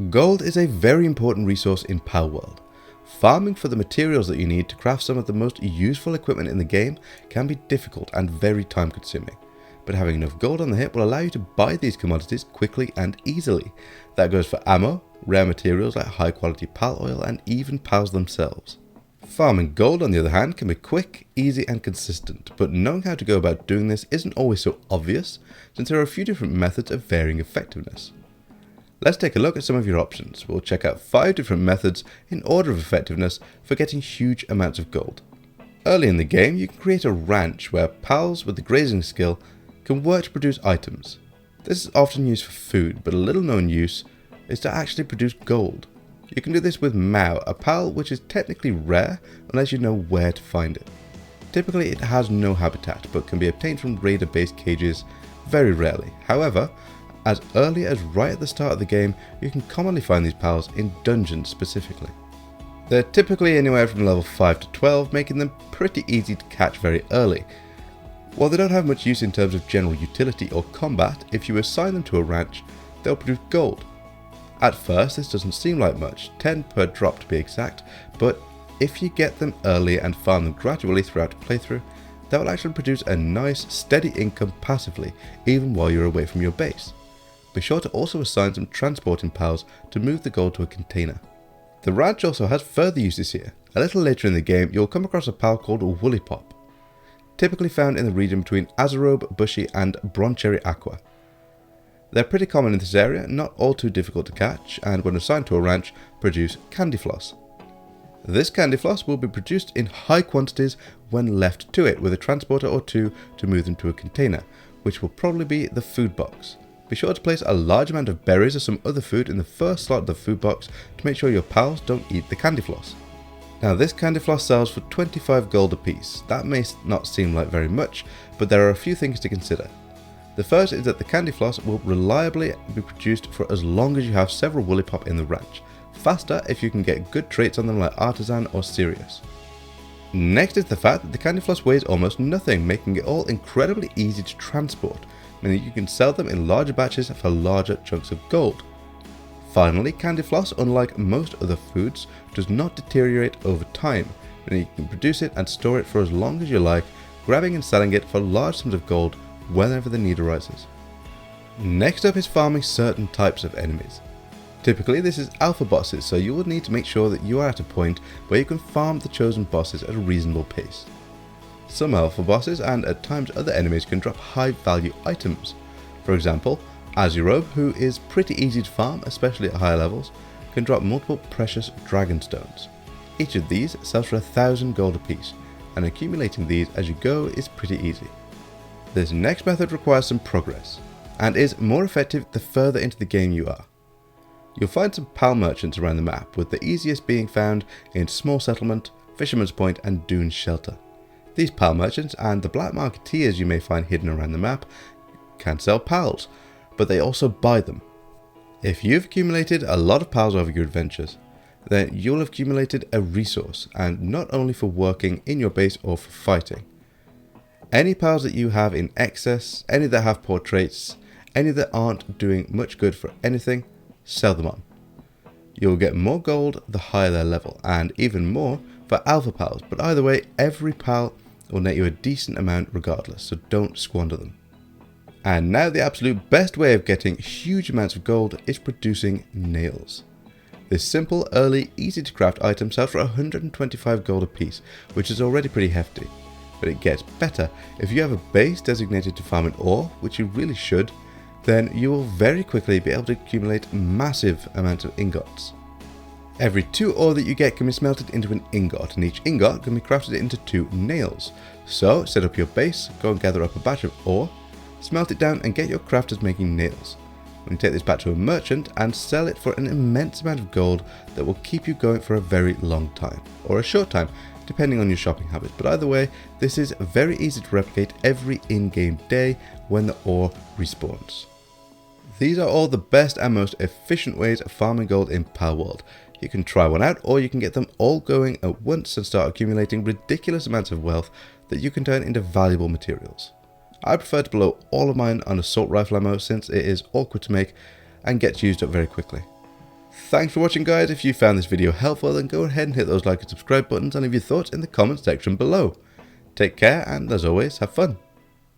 Gold is a very important resource in Palworld. Farming for the materials that you need to craft some of the most useful equipment in the game can be difficult and very time consuming, but having enough gold on the hip will allow you to buy these commodities quickly and easily. That goes for ammo, rare materials like high quality pal oil, and even pals themselves. Farming gold, on the other hand, can be quick, easy and consistent, but knowing how to go about doing this isn't always so obvious, since there are a few different methods of varying effectiveness. Let's take a look at some of your options. We'll check out 5 different methods in order of effectiveness for getting huge amounts of gold. Early in the game, you can create a ranch where pals with the grazing skill can work to produce items. This is often used for food, but a little known use is to actually produce gold. You can do this with Mao, a pal which is technically rare unless you know where to find it. Typically it has no habitat, but can be obtained from raider based cages very rarely. However, as early as right at the start of the game, you can commonly find these pals in dungeons specifically. They're typically anywhere from level 5 to 12, making them pretty easy to catch very early. While they don't have much use in terms of general utility or combat, if you assign them to a ranch, they'll produce gold. At first this doesn't seem like much, 10 per drop to be exact, but if you get them early and farm them gradually throughout the playthrough, that will actually produce a nice steady income passively, even while you're away from your base. Be sure to also assign some transporting pals to move the gold to a container. The ranch also has further uses here. A little later in the game you'll come across a pal called Woolly Pop, typically found in the region between Azarobe, Bushy and Broncherry Aqua. They're pretty common in this area, not all too difficult to catch, and when assigned to a ranch, produce candy floss. This candy floss will be produced in high quantities when left to it, with a transporter or two to move them to a container, which will probably be the food box. Be sure to place a large amount of berries or some other food in the first slot of the food box to make sure your pals don't eat the candy floss. Now this candy floss sells for 25 gold a piece. That may not seem like very much, but there are a few things to consider. The first is that the candy floss will reliably be produced for as long as you have several Woolly Pop in the ranch. Faster if you can get good traits on them like Artisan or Sirius. Next is the fact that the candy floss weighs almost nothing, making it all incredibly easy to transport, meaning you can sell them in larger batches for larger chunks of gold. Finally, candy floss, unlike most other foods, does not deteriorate over time, meaning you can produce it and store it for as long as you like, grabbing and selling it for large sums of gold whenever the need arises. Next up is farming certain types of enemies. Typically this is alpha bosses, so you will need to make sure that you are at a point where you can farm the chosen bosses at a reasonable pace. Some alpha bosses and at times other enemies can drop high value items. For example, Azarobe, who is pretty easy to farm, especially at higher levels, can drop multiple precious dragon stones. Each of these sells for 1,000 gold apiece, and accumulating these as you go is pretty easy. This next method requires some progress, and is more effective the further into the game you are. You'll find some pal merchants around the map, with the easiest being found in Small Settlement, Fisherman's Point and Dune Shelter. These pal merchants and the black marketeers you may find hidden around the map can sell pals, but they also buy them. If you've accumulated a lot of pals over your adventures, then you'll have accumulated a resource, and not only for working in your base or for fighting. Any pals that you have in excess, any that have poor traits, any that aren't doing much good for anything, sell them on. You'll get more gold the higher their level, and even more for alpha pals, but either way, every pal will net you a decent amount regardless, so don't squander them. And now the absolute best way of getting huge amounts of gold is producing nails. This simple, early, easy to craft item sells for 125 gold a piece, which is already pretty hefty. But it gets better. If you have a base designated to farming ore, which you really should, then you will very quickly be able to accumulate massive amounts of ingots. Every 2 ore that you get can be smelted into an ingot, and each ingot can be crafted into 2 nails. So set up your base, go and gather up a batch of ore, smelt it down and get your crafters making nails. When you take this back to a merchant and sell it for an immense amount of gold that will keep you going for a very long time, or a short time, depending on your shopping habits, but either way, this is very easy to replicate every in-game day when the ore respawns. These are all the best and most efficient ways of farming gold in Palworld. You can try one out, or you can get them all going at once and start accumulating ridiculous amounts of wealth that you can turn into valuable materials. I prefer to blow all of mine on assault rifle ammo since it is awkward to make and gets used up very quickly. Thanks for watching, guys. If you found this video helpful, then go ahead and hit those like and subscribe buttons and leave your thoughts in the comment section below. Take care, and as always, have fun.